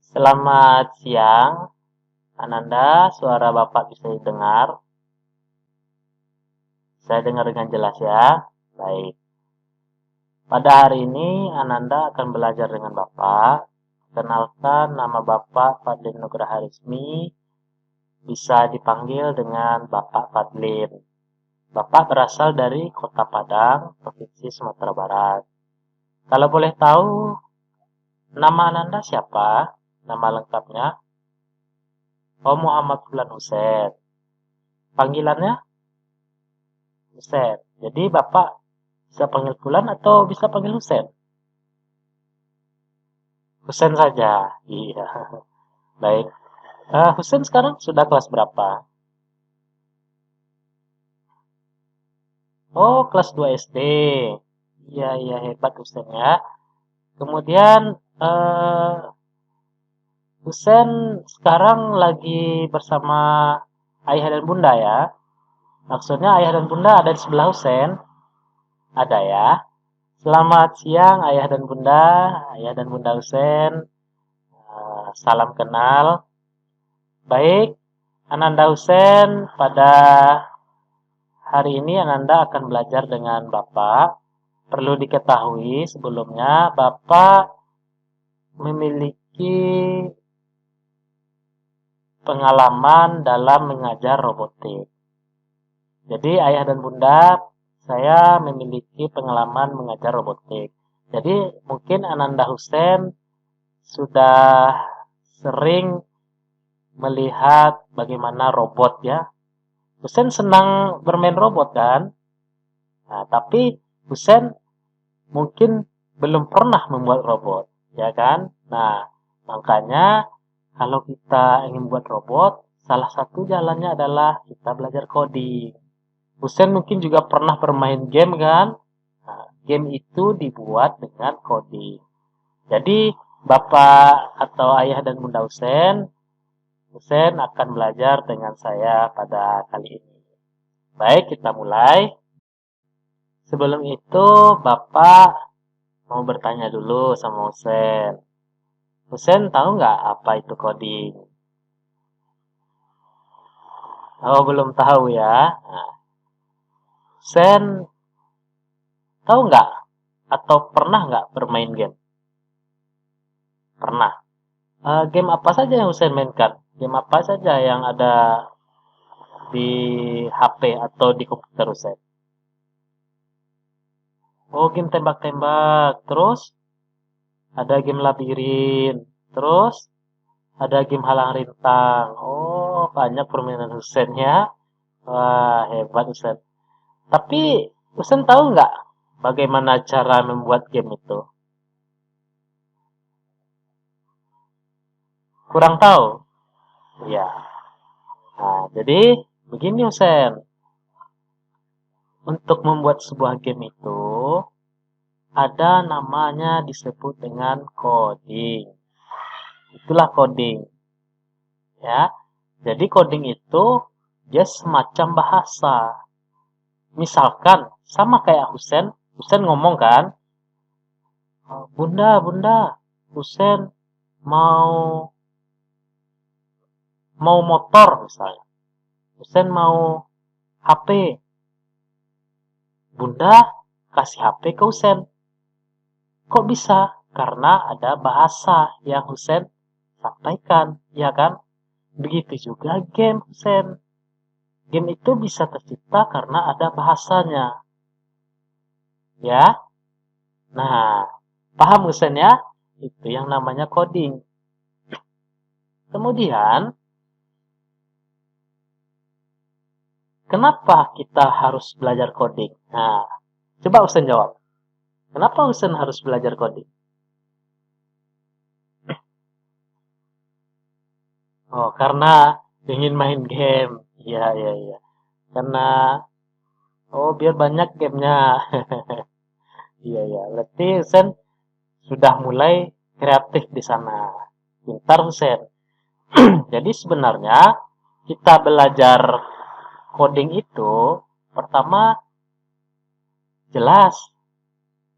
Selamat siang, Ananda. Suara Bapak bisa didengar? Saya dengar dengan jelas ya. Baik. Pada hari ini, Ananda akan belajar dengan Bapak. Kenalkan, nama Bapak Fadlin Nugraha Rizmi. Bisa dipanggil dengan Bapak Fadlin. Bapak berasal dari Kota Padang, Provinsi Sumatera Barat. Kalau boleh tahu, nama Ananda siapa? Nama lengkapnya? Oh, Muhammad Fulan Husein. Panggilannya? Husein. Jadi Bapak bisa panggil Fulan atau bisa panggil Husein? Husein saja. Iya. Baik. Husein sekarang sudah kelas berapa? Oh, kelas 2 SD. Iya, iya, hebat Husein ya. Kemudian, eh, Husein sekarang lagi bersama ayah dan bunda ya. Maksudnya ayah dan bunda ada di sebelah Husein. Ada ya. Selamat siang ayah dan bunda. Ayah dan bunda Husein. Salam kenal. Baik, Ananda Husein, pada hari ini Ananda akan belajar dengan Bapak. Perlu diketahui sebelumnya, Bapak memiliki pengalaman dalam mengajar robotik. Jadi ayah dan bunda, saya memiliki pengalaman mengajar robotik. Jadi mungkin Ananda Husein sudah sering melihat bagaimana robot ya. Husein senang bermain robot kan? Nah, tapi Husein mungkin belum pernah membuat robot, ya kan? Nah, makanya kalau kita ingin buat robot, salah satu jalannya adalah kita belajar coding. Husein mungkin juga pernah bermain game kan? Nah, game itu dibuat dengan coding. Jadi, Bapak atau ayah dan bunda Husein akan belajar dengan saya pada kali ini. Baik, kita mulai. Sebelum itu, Bapak mau bertanya dulu sama Husein. Husein tahu nggak apa itu coding? Oh, belum tahu ya. Nah, Husein tahu nggak atau pernah nggak bermain game? Pernah. Game apa saja yang Husein mainkan? Game apa saja yang ada di HP atau di komputer Husein? Oh, game tembak-tembak. Terus ada game labirin. Terus ada game halang rintang. Oh, banyak permainan Husein ya. Wah, hebat Husein. Tapi Husein tahu nggak bagaimana cara membuat game itu? Kurang tahu? Ya. Nah, jadi begini Husein. Untuk membuat sebuah game itu ada namanya disebut dengan coding. Itulah coding. Ya. Jadi coding itu dia semacam bahasa. Misalkan sama kayak Husein ngomong kan, Bunda, Bunda, Husein mau mau motor misalnya. Husein mau HP. Bunda kasih HP ke Husein. Kok bisa? Karena ada bahasa yang Husein sampaikan, ya kan? Begitu juga game Husein. Game itu bisa tercipta karena ada bahasanya. Ya. Nah, paham Husein ya? Itu yang namanya coding. Kemudian, kenapa kita harus belajar coding? Nah, coba Husein jawab. Kenapa Husein harus belajar coding? Oh, karena ingin main game. Iya, iya, iya. Karena, oh, biar banyak gamenya. Iya, iya. Berarti Husein sudah mulai kreatif di sana. Pintar Husein. Jadi sebenarnya kita belajar coding itu pertama jelas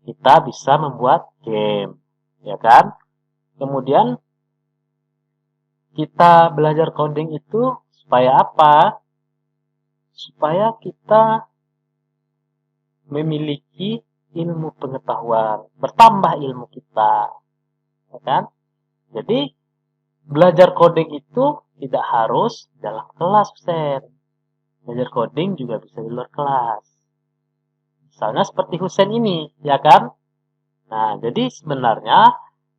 kita bisa membuat game, ya kan? Kemudian kita belajar coding itu supaya apa? Supaya kita memiliki ilmu pengetahuan, bertambah ilmu kita, ya kan? Jadi belajar coding itu tidak harus dalam kelas, Husen. Belajar coding juga bisa di luar kelas. Misalnya seperti Husen ini, ya kan? Nah, jadi sebenarnya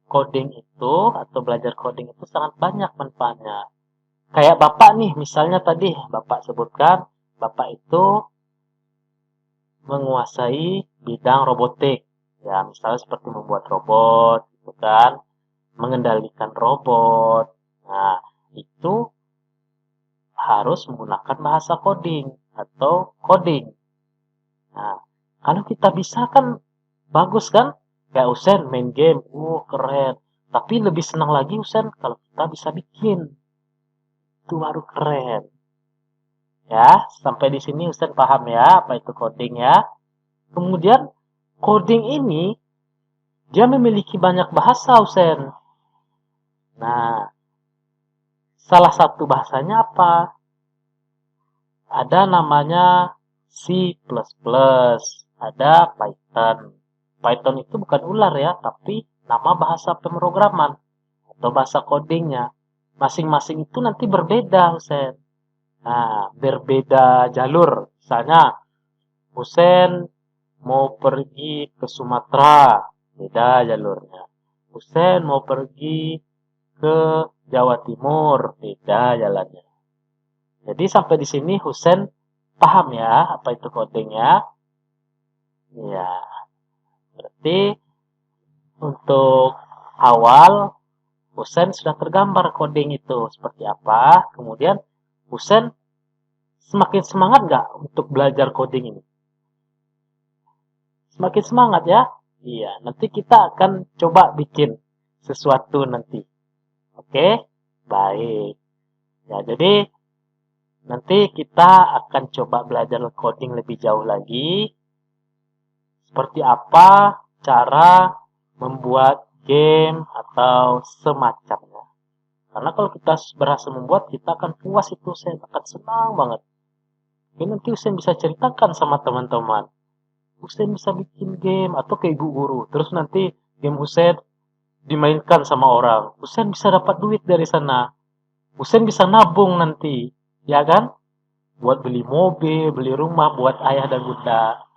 coding itu atau belajar coding itu sangat banyak manfaatnya. Kayak Bapak nih, misalnya tadi Bapak sebutkan, Bapak itu menguasai bidang robotik. Ya, misalnya seperti membuat robot, gitu kan, mengendalikan robot. Nah, itu harus menggunakan bahasa coding atau coding. Nah, kalau kita bisa kan bagus kan? Kayak Usen main game, keren. Tapi lebih senang lagi Usen kalau kita bisa bikin. Itu baru keren. Ya, sampai di sini Usen paham ya apa itu coding ya. Kemudian coding ini dia memiliki banyak bahasa Usen. Nah, salah satu bahasanya apa? Ada namanya C++, ada Python. Python itu bukan ular ya, tapi nama bahasa pemrograman atau bahasa codingnya. Masing-masing itu nanti berbeda, Husen. Nah, berbeda jalur. Misalnya, Husen mau pergi ke Sumatera, beda jalurnya. Husen mau pergi ke Jawa Timur, beda jalannya. Jadi sampai di sini Husen paham ya apa itu codingnya? Ya, berarti untuk awal Husen sudah tergambar coding itu seperti apa. Kemudian Husen semakin semangat nggak untuk belajar coding ini? Semakin semangat ya? Iya, nanti kita akan coba bikin sesuatu nanti. Oke? Baik. Ya, jadi nanti kita akan coba belajar coding lebih jauh lagi. Seperti apa cara membuat game atau semacamnya. Karena kalau kita berhasil membuat, kita akan puas itu, Usen. Akan senang banget. Ini nanti Usen bisa ceritakan sama teman-teman. Usen bisa bikin game atau ke ibu guru. Terus nanti game Usen dimainkan sama orang. Usen bisa dapat duit dari sana. Usen bisa nabung nanti. Ya kan? Buat beli mobil, beli rumah, buat ayah dan bunda.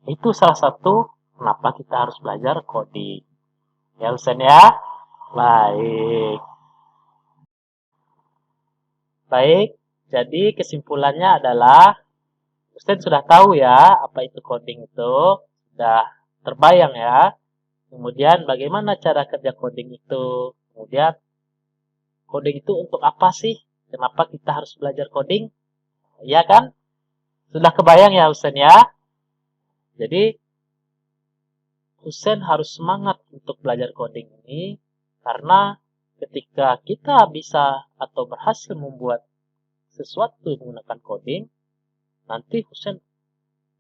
Itu salah satu kenapa kita harus belajar coding. Ya Usen ya? Baik. Baik, jadi kesimpulannya adalah Ustaz sudah tahu ya apa itu coding itu, sudah terbayang ya. Kemudian bagaimana cara kerja coding itu? Kemudian coding itu untuk apa sih? Kenapa kita harus belajar coding? Iya kan? Sudah kebayang ya Ustaz ya? Jadi Husen harus semangat untuk belajar coding ini karena ketika kita bisa atau berhasil membuat sesuatu menggunakan coding, nanti Husen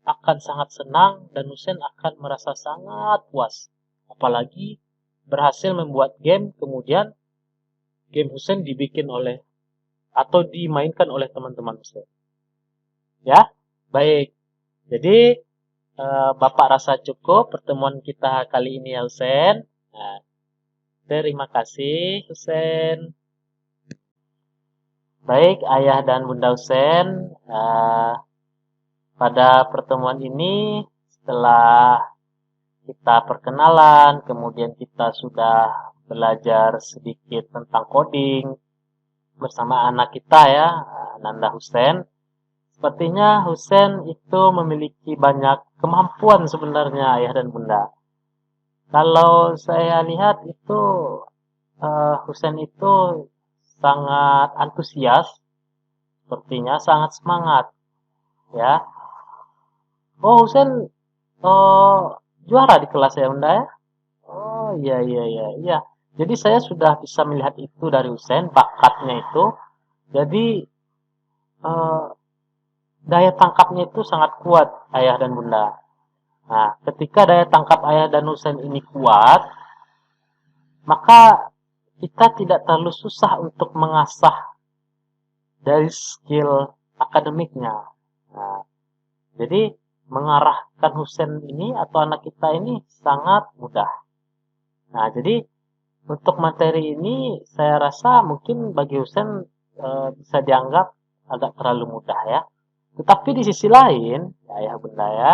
akan sangat senang dan Husen akan merasa sangat puas. Apalagi berhasil membuat game, kemudian game Husen dibikin oleh atau dimainkan oleh teman-teman Husen. Ya, baik. Jadi Bapak rasa cukup pertemuan kita kali ini ya Husen. Nah, terima kasih Husen. Baik, Ayah dan Bunda Husen. Pada pertemuan ini setelah kita perkenalan, kemudian kita sudah belajar sedikit tentang coding bersama anak kita ya, Nanda Husen. Sepertinya Husen itu memiliki banyak kemampuan sebenarnya ayah dan bunda. Kalau saya lihat itu Husen itu sangat antusias, sepertinya sangat semangat ya. Oh Husen juara di kelas ya bunda ya? Oh iya iya iya iya. Jadi saya sudah bisa melihat itu dari Usain bakatnya itu. Jadi eh, daya tangkapnya itu sangat kuat ayah dan bunda. Nah, ketika daya tangkap ayah dan Usain ini kuat, maka kita tidak terlalu susah untuk mengasah dari skill akademiknya. Nah, jadi mengarahkan Husen ini atau anak kita ini sangat mudah. Nah, jadi untuk materi ini saya rasa mungkin bagi Husen bisa dianggap agak terlalu mudah ya. Tetapi di sisi lain, ya ayah bunda ya,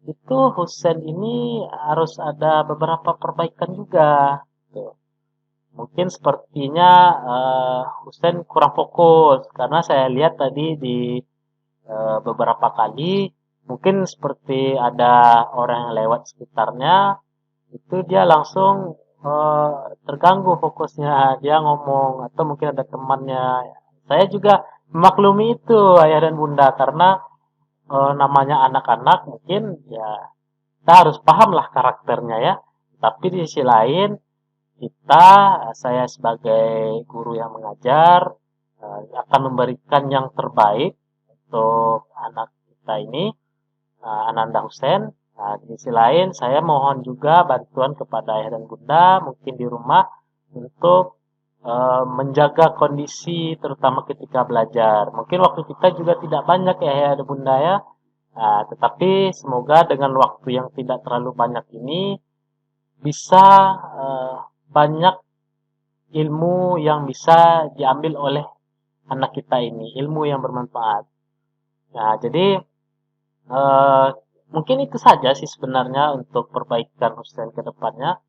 itu Husen ini harus ada beberapa perbaikan juga. Tuh. Mungkin sepertinya Husen kurang fokus karena saya lihat tadi di beberapa kali mungkin seperti ada orang yang lewat sekitarnya itu dia langsung terganggu fokusnya, dia ngomong atau mungkin ada temannya. Saya juga memaklumi itu ayah dan bunda karena namanya anak-anak mungkin ya kita harus paham lah karakternya ya. Tapi di sisi lain kita, saya sebagai guru yang mengajar akan memberikan yang terbaik untuk anak kita ini, Ananda Husen. Nah, di sisi lain, saya mohon juga bantuan kepada ayah dan bunda, mungkin di rumah, untuk menjaga kondisi, terutama ketika belajar. Mungkin waktu kita juga tidak banyak ya, ayah dan bunda ya. Nah, tetapi semoga dengan waktu yang tidak terlalu banyak ini, bisa banyak ilmu yang bisa diambil oleh anak kita ini, ilmu yang bermanfaat. Nah, jadi eh, mungkin itu saja sih sebenarnya untuk perbaikan Husen ke depannya.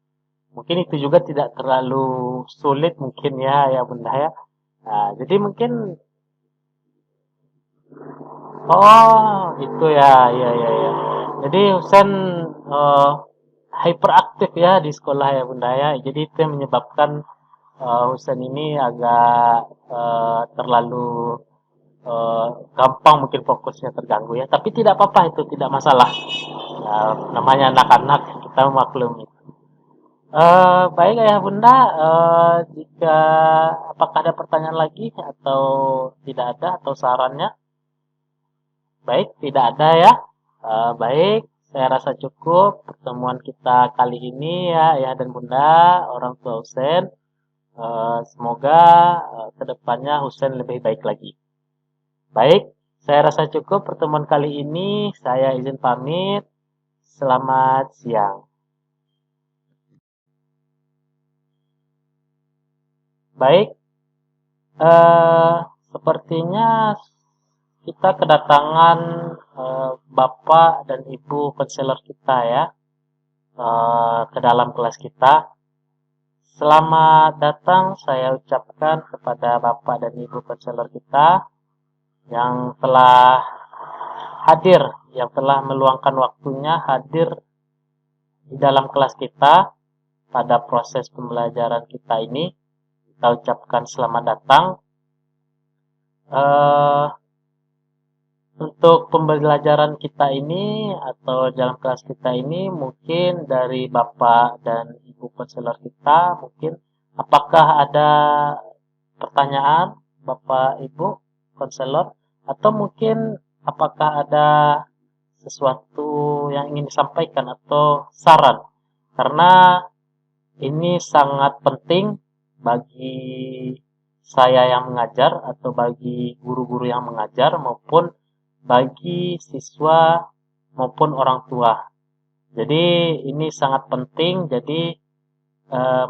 Mungkin itu juga tidak terlalu sulit mungkin ya, ya bunda ya. Nah, jadi mungkin, oh itu ya, ya, ya, ya. Jadi Husen eh, hyperaktif ya di sekolah ya bunda ya. Jadi itu yang menyebabkan Husen ini agak terlalu eh, gampang mungkin fokusnya terganggu ya. Tapi tidak apa-apa itu tidak masalah. Ya, namanya anak-anak kita memaklumi. Baik ayah bunda, jika apakah ada pertanyaan lagi atau tidak ada atau sarannya? Baik, tidak ada ya. Baik, saya rasa cukup pertemuan kita kali ini ya ayah dan bunda, orang tua Husen. Semoga kedepannya Husen lebih baik lagi. Baik, saya rasa cukup pertemuan kali ini. Saya izin pamit. Selamat siang. Baik, eh, sepertinya kita kedatangan Bapak dan Ibu konselor kita ya ke dalam kelas kita. Selamat datang saya ucapkan kepada Bapak dan Ibu konselor kita yang telah hadir, yang telah meluangkan waktunya hadir di dalam kelas kita pada proses pembelajaran kita ini. Kita ucapkan selamat datang. Eh, Untuk pembelajaran kita ini atau dalam kelas kita ini mungkin dari Bapak dan Ibu konselor kita mungkin apakah ada pertanyaan Bapak Ibu konselor atau mungkin apakah ada sesuatu yang ingin disampaikan atau saran karena ini sangat penting bagi saya yang mengajar atau bagi guru-guru yang mengajar maupun bagi siswa maupun orang tua. Jadi ini sangat penting. Jadi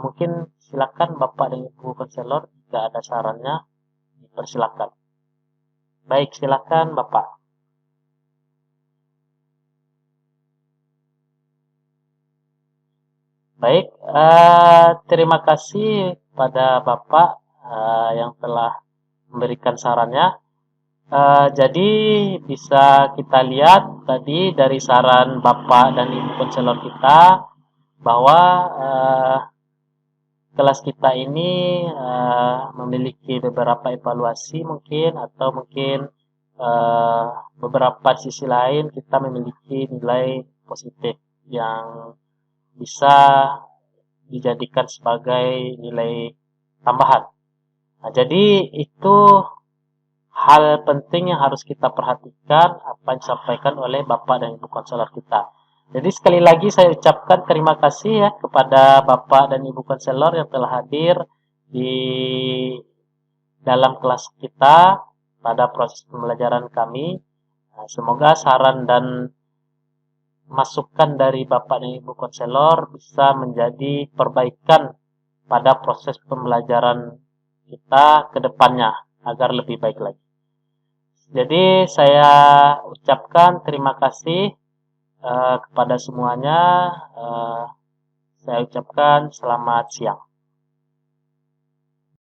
mungkin silakan Bapak dan Ibu konselor jika ada sarannya dipersilakan. Baik, silakan Bapak. Baik, terima kasih pada Bapak yang telah memberikan sarannya. Jadi bisa kita lihat tadi dari saran Bapak dan Ibu konselor kita bahwa kelas kita ini memiliki beberapa evaluasi mungkin atau mungkin uh, beberapa sisi lain kita memiliki nilai positif yang bisa dijadikan sebagai nilai tambahan. Nah, jadi itu hal penting yang harus kita perhatikan apa yang disampaikan oleh Bapak dan Ibu konselor kita. Jadi sekali lagi saya ucapkan terima kasih ya kepada Bapak dan Ibu konselor yang telah hadir di dalam kelas kita pada proses pembelajaran kami. Nah, semoga saran dan masukan dari Bapak dan Ibu konselor bisa menjadi perbaikan pada proses pembelajaran kita ke depannya agar lebih baik lagi. Jadi saya ucapkan terima kasih kepada semuanya. Saya ucapkan selamat siang.